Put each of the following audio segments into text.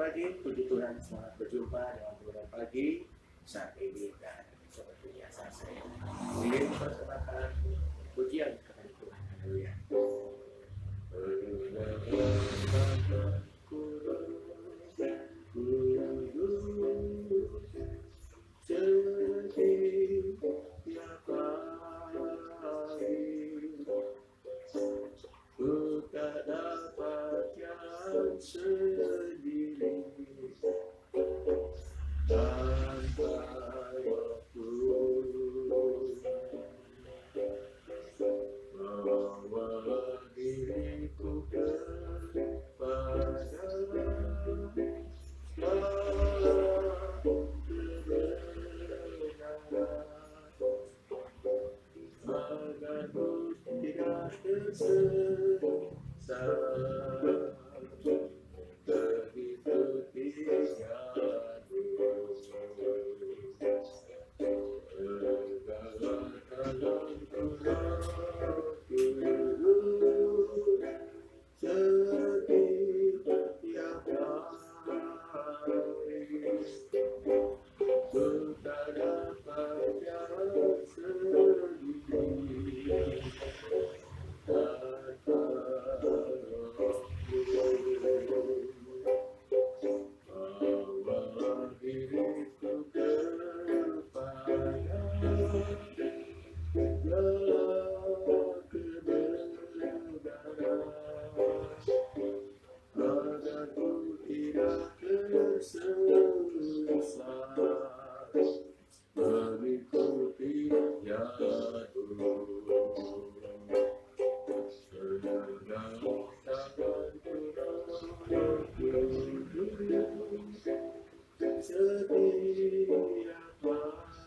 pagi, puji Tuhan, selamat berjumpa dengan Tuhan pagi saat ini. Dan seperti biasa saya ingin mempersembahkan pujian kepada Tuhan. Haleluya. Ku tak dapat jalan sendiri tanpa waktu, bawa diriku kepada agar ku tidak tersesat, begitu tiada setiap hari, ku tak dapat jalan sendiri tanpa bawa diriku kepada jalan kebenaran, agar ku tidak tersesat, mengikuti jalanmu.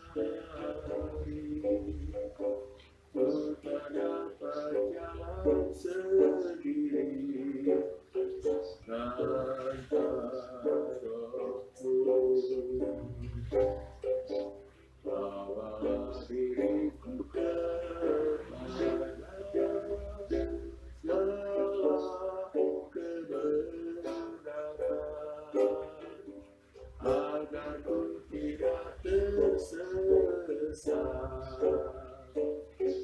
Setiap hari, ku tak dapat jalan sendiri tanpa Rohmu. Bawa diriku kepada jalan kebenaran, agar ku tidak tersesat,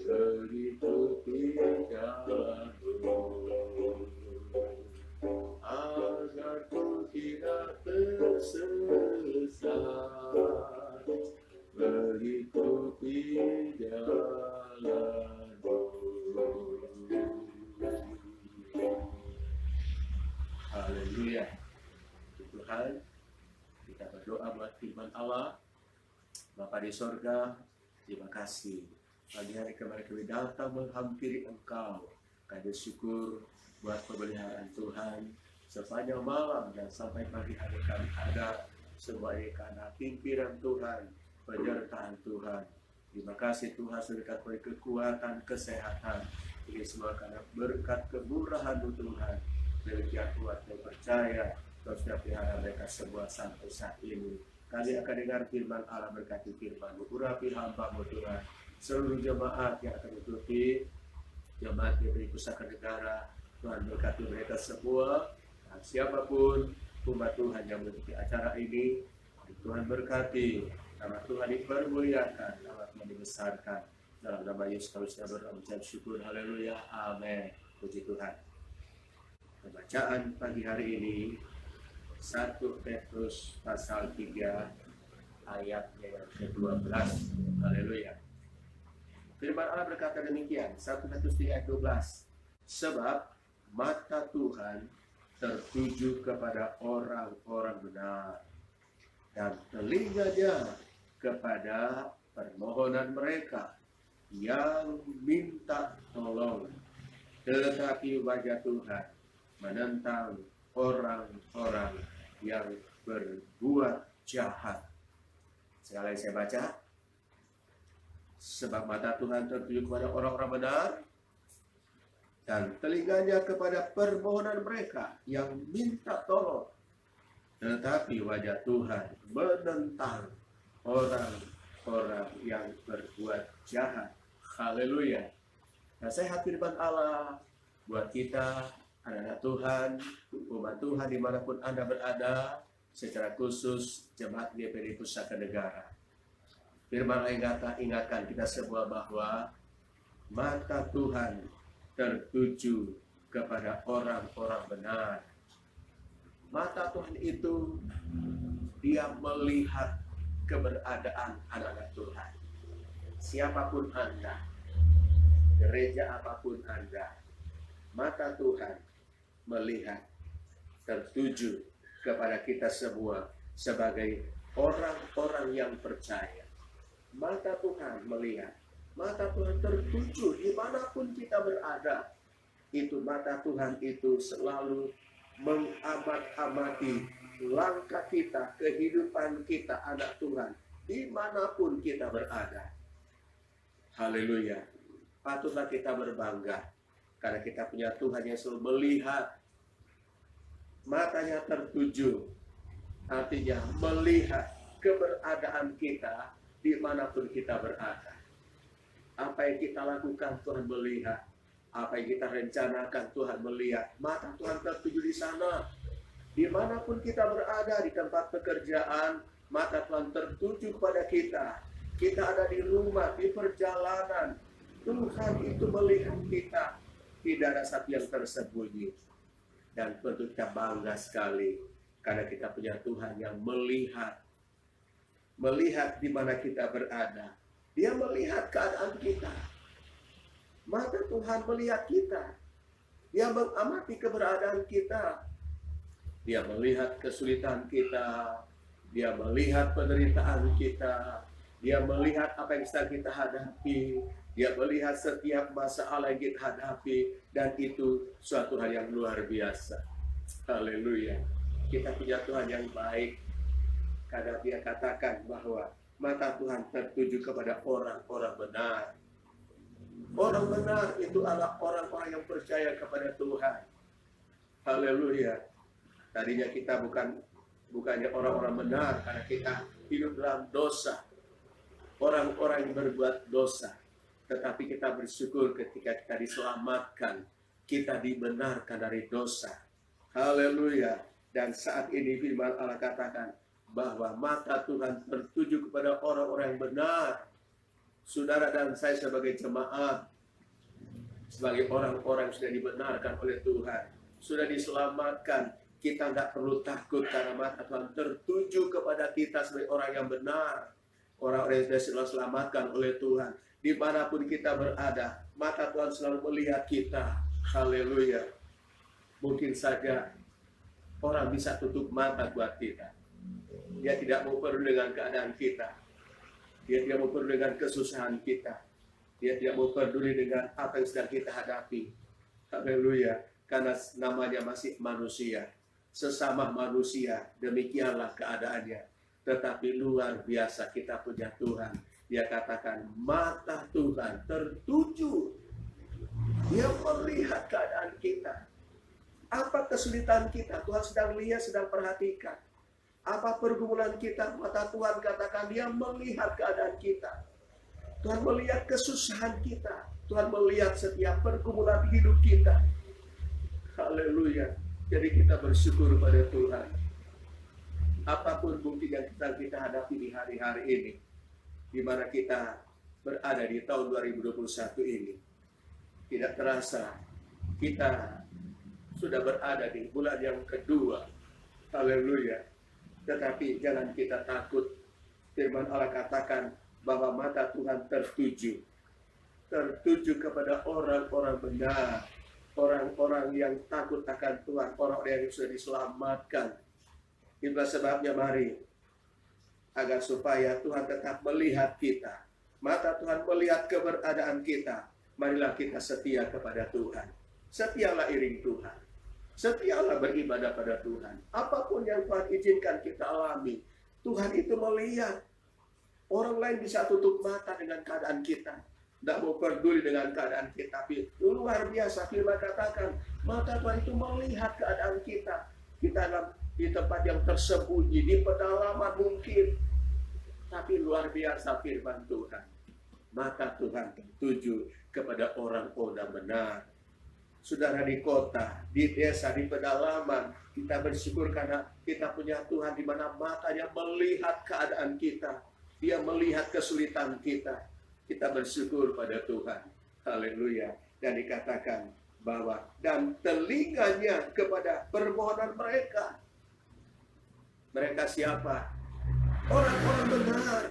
mengikuti jalanmu, agar ku tidak tersesat, mengikuti jalanmu. Haleluya. Tuhan, kita berdoa buat firman Allah. Bapa di sorga, terima kasih. Pagi hari kemarin kami datang menghampiri Engkau. Kami syukur buat pemeliharaan Tuhan sepanjang malam dan sampai pagi hari kami ada semua ini karena pimpinan Tuhan, penyertaan Tuhan. Terima kasih Tuhan sudah beri kekuatan, kesehatan. Ini semua karena berkat kemurahan-Mu Tuhan. Demikian kuat dan percaya Kau sudah pelihara mereka semua sampai saat ini. Kami akan dengar firman Allah, berkati firman-Mu. Urapi hamba-Mu Tuhan. Seluruh jemaat yang akan mengikuti, jemaat yang beri pusaka negara, Tuhan berkati mereka semua. Dan siapapun umat Tuhan yang mengikuti acara ini, Tuhan berkati. Nama Tuhan dipermuliakan, nama Tuhan dibesarkan. Dalam nama Yesus kami sudah berucap syukur. Haleluya. Amin. Puji Tuhan. Pembacaan pagi hari ini 1 Petrus pasal 3 ayat yang ke-12. Haleluya. Firman Allah berkata demikian, 1 Petrus 3 ayat 12. Sebab mata Tuhan tertuju kepada orang-orang benar, dan telinganya kepada permohonan mereka yang minta tolong. Tetapi wajah Tuhan menentang orang-orang yang berbuat jahat. Sekali lagi saya baca. Sebab mata Tuhan tertuju kepada orang-orang benar, dan telinganya kepada permohonan mereka yang minta tolong. Tetapi wajah Tuhan menentang orang-orang yang berbuat jahat. Haleluya. Nasihat firman Allah buat kita Anak-anak Tuhan, umat Tuhan dimanapun Anda berada, secara khusus Jemaat GPD Pusaka Negara. Firman Allah ingatkan kita semua bahwa mata Tuhan tertuju kepada orang-orang benar. Mata Tuhan itu dia melihat keberadaan anak-anak Tuhan. Siapapun Anda, gereja apapun Anda, mata Tuhan melihat, tertuju kepada kita semua sebagai orang-orang yang percaya. Mata Tuhan melihat, mata Tuhan tertuju dimanapun kita berada. Itu mata Tuhan itu selalu mengamat-amati langkah kita, kehidupan kita anak Tuhan, dimanapun kita berada. Haleluya. Patutlah kita berbangga karena kita punya Tuhan yang selalu melihat. Matanya tertuju, artinya melihat keberadaan kita dimanapun kita berada. Apa yang kita lakukan Tuhan melihat, apa yang kita rencanakan Tuhan melihat. Mata Tuhan tertuju di sana, dimanapun kita berada, di tempat pekerjaan, mata Tuhan tertuju kepada kita. Kita ada di rumah, di perjalanan, Tuhan itu melihat kita. Tidak ada satu yang tersembunyi. Dan tentu kita bangga sekali karena kita punya Tuhan yang melihat di mana kita berada. Dia melihat keadaan kita. Mata Tuhan melihat kita. Dia mengamati keberadaan kita. Dia melihat kesulitan kita. Dia melihat penderitaan kita. Dia melihat apa yang sedang kita hadapi. Dia melihat setiap masalah yang kita hadapi. Dan itu suatu hal yang luar biasa. Haleluya. Kita punya Tuhan yang baik. Karena dia katakan bahwa mata Tuhan tertuju kepada orang-orang benar. Orang benar itu adalah orang-orang yang percaya kepada Tuhan. Haleluya. Tadinya kita bukannya orang-orang benar karena kita hidup dalam dosa. Orang-orang yang berbuat dosa. Tetapi kita bersyukur ketika kita diselamatkan, kita dibenarkan dari dosa. Haleluya. Dan saat ini firman Allah katakan bahwa mata Tuhan tertuju kepada orang-orang yang benar. Saudara dan saya sebagai jemaat, sebagai orang-orang yang sudah dibenarkan oleh Tuhan, sudah diselamatkan, kita tidak perlu takut karena mata Tuhan tertuju kepada kita sebagai orang yang benar. Orang-orang yang sudah diselamatkan oleh Tuhan. Dimanapun kita berada, mata Tuhan selalu melihat kita. Haleluya. Mungkin saja orang bisa tutup mata buat kita. Dia tidak mau peduli dengan keadaan kita. Dia tidak mau peduli dengan kesusahan kita. Dia tidak mau peduli dengan apa yang sedang kita hadapi. Haleluya. Karena namanya masih manusia. Sesama manusia, demikianlah keadaannya. Tetapi luar biasa kita punya Tuhan. Dia katakan mata Tuhan tertuju. Dia melihat keadaan kita. Apa kesulitan kita? Tuhan sedang lihat, sedang perhatikan. Apa pergumulan kita? Mata Tuhan katakan dia melihat keadaan kita. Tuhan melihat kesusahan kita. Tuhan melihat setiap pergumulan hidup kita. Haleluya. Jadi kita bersyukur pada Tuhan. Apapun bukti yang kita hadapi di hari-hari ini, di mana kita berada di tahun 2021 ini, tidak terasa kita sudah berada di bulan yang kedua. Haleluya. Tetapi jangan kita takut. Firman Allah katakan bahwa mata Tuhan tertuju kepada orang-orang benar, orang-orang yang takut akan Tuhan, orang-orang yang sudah diselamatkan. Itulah sebabnya mari, agar supaya Tuhan tetap melihat kita. Mata Tuhan melihat keberadaan kita. Marilah kita setia kepada Tuhan. Setialah iring Tuhan. Setialah beribadah pada Tuhan. Apapun yang Tuhan izinkan kita alami, Tuhan itu melihat. Orang lain bisa tutup mata dengan keadaan kita. Tidak mau peduli dengan keadaan kita. Tapi luar biasa firman katakan, mata Tuhan itu melihat keadaan kita. Kita di tempat yang tersembunyi, di pedalaman mungkin. Tapi luar biasa firman Tuhan. Mata Tuhan tertuju kepada orang-orang benar. saudara di kota, di desa, di pedalaman, kita bersyukur karena kita punya Tuhan di mana matanya melihat keadaan kita. Dia melihat kesulitan kita. Kita bersyukur pada Tuhan. Haleluya. Dan dikatakan bahwa dan telinganya kepada permohonan mereka. Mereka siapa? Orang-orang benar.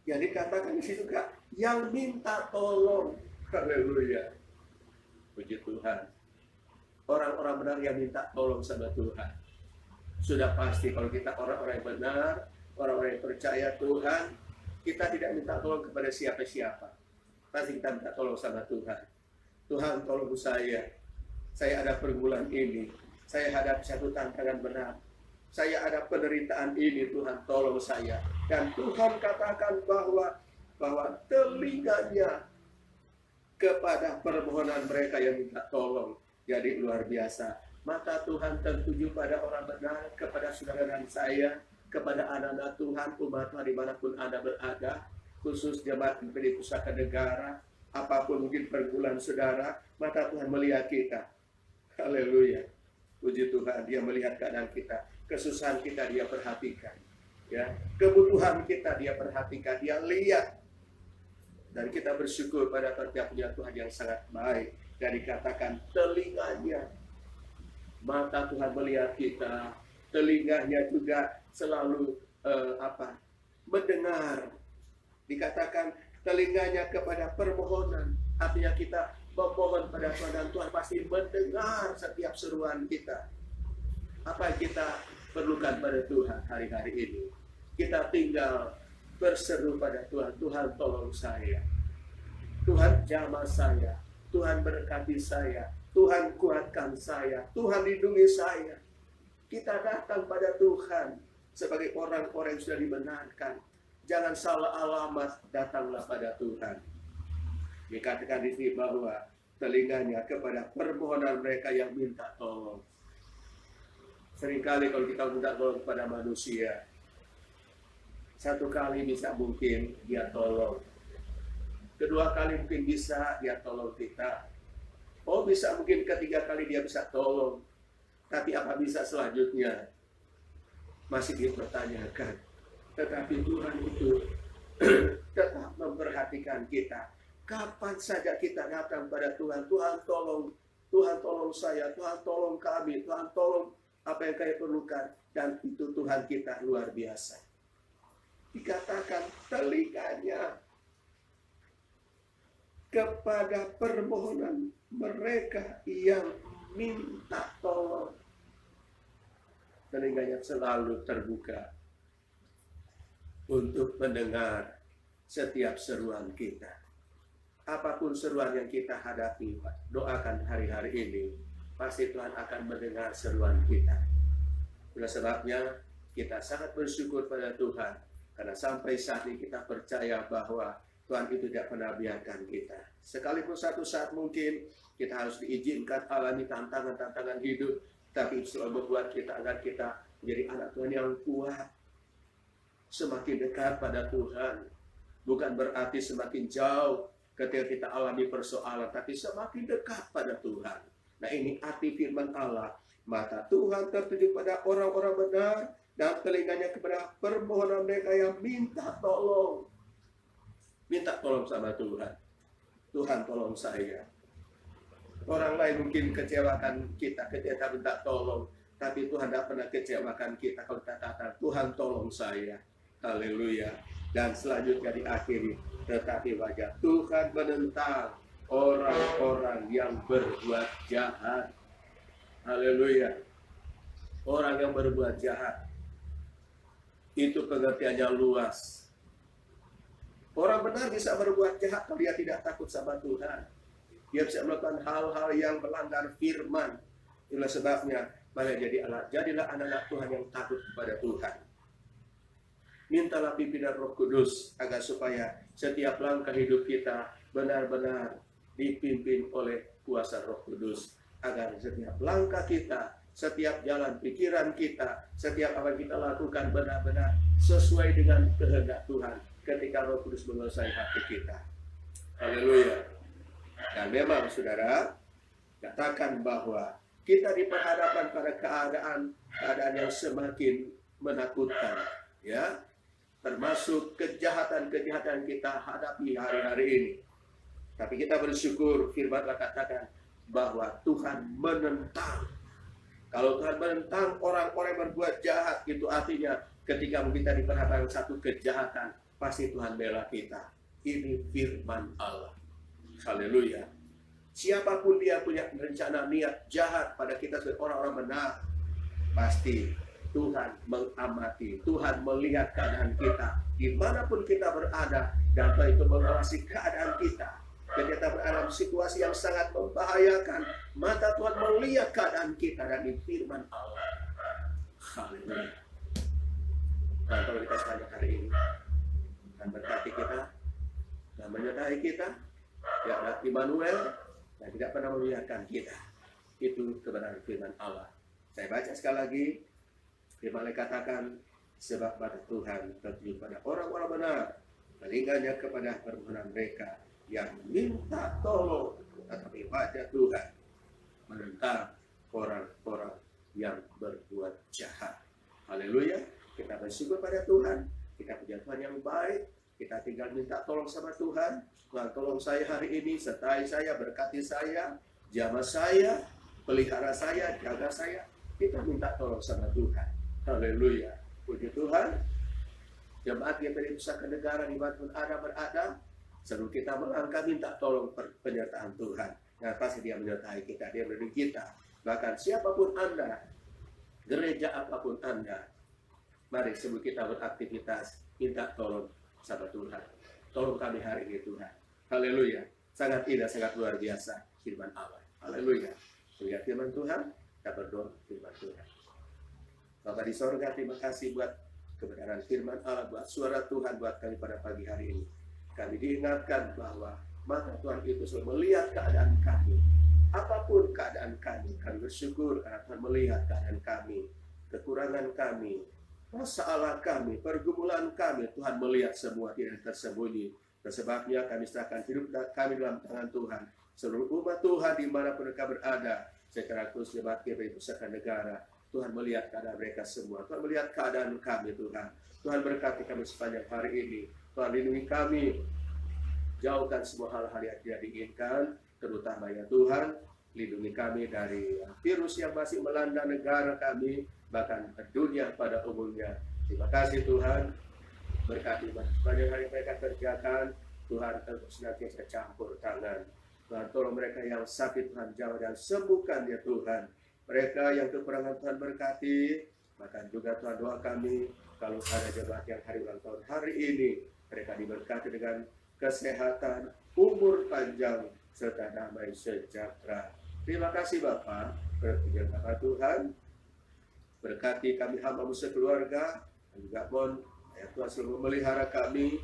Yang dikatakan di situ juga yang minta tolong. Haleluya. Puji Tuhan. Orang-orang benar yang minta tolong sama Tuhan. Sudah pasti kalau kita orang-orang yang benar, orang-orang yang percaya Tuhan, kita tidak minta tolong kepada siapa-siapa. Pasti kita minta tolong sama Tuhan. Tuhan tolong saya ada pergumulan ini, saya hadapi satu tantangan berat, saya ada penderitaan ini, Tuhan tolong saya. Dan Tuhan katakan bahwa telinganya kepada permohonan mereka yang minta tolong. Jadi luar biasa. Mata Tuhan tertuju pada orang benar, kepada saudara dan saya, kepada anak-anak Tuhan, umat Tuhan dimanapun Anda berada, khusus jemaat di pusaka negara, apapun mungkin pergumulan saudara, mata Tuhan melihat kita. Haleluya. Puji Tuhan, Dia melihat keadaan kita. Kesusahan kita Dia perhatikan. Ya, kebutuhan kita Dia perhatikan, Dia lihat. Dan kita bersyukur pada setiap punya Tuhan yang sangat baik. Dan dikatakan telinganya, mata Tuhan melihat kita, telinganya juga selalu mendengar. Dikatakan telinganya kepada permohonan, artinya kita memohon pada Tuhan dan Tuhan pasti mendengar setiap seruan kita. Apa yang kita perlukan pada Tuhan hari-hari ini? Kita tinggal berseru pada Tuhan, Tuhan tolong saya, Tuhan jamah saya, Tuhan berkati saya, Tuhan kuatkan saya, Tuhan lindungi saya. Kita datang pada Tuhan sebagai orang-orang yang sudah dibenarkan. Jangan salah alamat, datanglah pada Tuhan. Dikatakan di sini bahwa telinganya kepada permohonan mereka yang minta tolong. Seringkali kalau kita minta tolong kepada manusia, satu kali bisa mungkin Dia tolong. Kedua kali mungkin bisa Dia tolong kita. Oh, bisa mungkin ketiga kali Dia bisa tolong. Tapi apa bisa selanjutnya? Masih dipertanyakan. Tetapi Tuhan itu tetap memperhatikan kita. Kapan saja kita datang pada Tuhan, Tuhan tolong saya, Tuhan tolong kami, Tuhan tolong apa yang kami perlukan. Dan itu Tuhan kita luar biasa. Dikatakan telinganya kepada permohonan mereka yang minta tolong. Telinganya selalu terbuka untuk mendengar setiap seruan kita. Apapun seruan yang kita hadapi, doakan hari-hari ini, pasti Tuhan akan mendengar seruan kita. Oleh sebabnya, kita sangat bersyukur pada Tuhan, karena sampai saat ini kita percaya bahwa Tuhan itu tidak pernah biarkan kita. Sekalipun satu saat mungkin kita harus diizinkan alami tantangan-tantangan hidup, tapi itu selalu membuat kita agar kita menjadi anak Tuhan yang kuat, semakin dekat pada Tuhan. Bukan berarti semakin jauh ketika kita alami persoalan, tapi semakin dekat pada Tuhan. Nah, ini arti firman Allah. Mata Tuhan tertuju pada orang-orang benar, dan telinganya kepada permohonan mereka yang minta tolong. Minta tolong sama Tuhan. Tuhan tolong saya. Orang lain mungkin kecewakan kita ketika minta tolong, tapi Tuhan tidak pernah kecewakan kita kalau kita katakan, Tuhan tolong saya. Haleluya. Dan selanjutnya diakhiri, tetapi wajah Tuhan menentang orang-orang yang berbuat jahat. Haleluya. Orang yang berbuat jahat, itu pengertiannya luas. Orang benar bisa berbuat jahat kalau dia tidak takut sama Tuhan. Dia bisa melakukan hal-hal yang melanggar firman. Itulah sebabnya, jadilah anak-anak Tuhan yang takut kepada Tuhan. Mintalah pimpinan Roh Kudus agar supaya setiap langkah hidup kita benar-benar dipimpin oleh kuasa Roh Kudus. Agar setiap langkah kita, setiap jalan pikiran kita, setiap apa yang kita lakukan benar-benar sesuai dengan kehendak Tuhan ketika Roh Kudus menguasai hati kita. Haleluya. Dan memang saudara, Katakan bahwa kita diperhadapkan pada keadaan yang semakin menakutkan, ya, termasuk kejahatan-kejahatan kita hadapi hari-hari ini. Tapi kita bersyukur, firman Allah katakan bahwa Tuhan menentang. Kalau Tuhan menentang orang-orang yang berbuat jahat, itu artinya ketika kita diperhadapkan satu kejahatan, pasti Tuhan bela kita. Ini firman Allah. Haleluya. Siapapun dia punya rencana niat jahat pada kita sebagai orang-orang benar, pasti Tuhan mengamati, Tuhan melihat keadaan kita, dimanapun kita berada, dan Tuhan itu mengawasi keadaan kita. Ketika kita berada dalam situasi yang sangat membahayakan, mata Tuhan melihat keadaan kita, dan di firman Allah. Haleluya. Dan kalau kita sepanjang hari ini, dan berkati kita, dan menyertai kita, ya Immanuel, dan tidak pernah membiarkan kita. Itu kebenaran firman Allah. Saya baca sekali lagi. Firman Allah katakan, sebab pada Tuhan tertuju pada orang-orang benar, telinganya kepada permohonan mereka yang minta tolong, tetapi wajah Tuhan menentang orang-orang yang berbuat jahat. Haleluya. Kita bersyukur pada Tuhan. Kita punya Tuhan yang baik. Kita tinggal minta tolong sama Tuhan. Tuhan tolong saya hari ini, sertai saya, berkati saya, jamah saya, pelihara saya, jaga saya. Kita minta tolong sama Tuhan. Haleluya. Puji Tuhan. Jemaat yang dari pusat negara di mana pun ada berada, seluruh kita melangkah minta tolong penyertaan Tuhan. Yang pasti dia menyertai kita, dia melindungi kita. Bahkan siapapun Anda, gereja apapun Anda, mari sebelum kita beraktivitas, minta tolong sama Tuhan. Tolong kami hari ini Tuhan. Haleluya. Sangat indah, sangat luar biasa firman Allah. Haleluya. Lihat firman Tuhan, kita berdoa firman Tuhan. Bapa di sorga, terima kasih buat kebenaran firman Allah, buat suara Tuhan buat kami pada pagi hari ini. Kami diingatkan bahwa mata Tuhan itu selalu melihat keadaan kami. Apapun keadaan kami bersyukur karena Tuhan melihat keadaan kami, kekurangan kami, masalah kami, pergumulan kami. Tuhan melihat semua, tidak tersembunyi. Sebabnya kami serahkan hidup kami dalam tangan Tuhan. Seluruh umat Tuhan dimanapun mereka berada, secara khusus jemaat GPI Pusaka Negara, Tuhan melihat keadaan mereka semua. Tuhan melihat keadaan kami Tuhan. Tuhan berkati kami sepanjang hari ini. Tuhan lindungi kami. Jauhkan semua hal-hal yang tidak diinginkan, terutama ya Tuhan, lindungi kami dari virus yang masih melanda negara kami, bahkan dunia pada umumnya. Terima kasih Tuhan. Berkati sepanjang hari mereka kerjakan, Tuhan untuk senantiasa campur tangan. Tuhan tolong mereka yang sakit, Tuhan jawab dan sembuhkan ya Tuhan. Mereka yang kekurangan Tuhan berkati. Bahkan juga Tuhan doa kami, kalau ada jemaat yang hari ulang tahun hari ini, mereka diberkati dengan kesehatan, umur panjang, serta damai sejahtera. Terima kasih Bapa, berpuji Tuhan. Berkati kami hamba-Mu sekeluarga, dan juga mohon ya Tuhan selalu memelihara kami,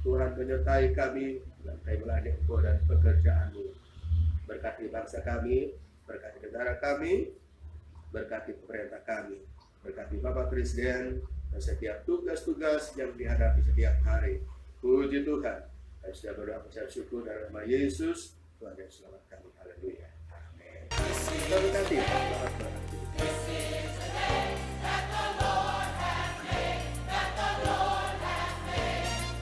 Tuhan menyertai kami, dan kami melayani Engkau dan pekerjaan-Mu. Berkati bangsa kami, berkati negara kami, berkati pemerintah kami, berkati Bapak Presiden, dan setiap tugas-tugas yang dihadapi setiap hari. Puji Tuhan. Kami sudah berdoa percaya syukur dalam nama Yesus, Tuhan yang selamat kami. Haleluya. Amin. Terima kasih.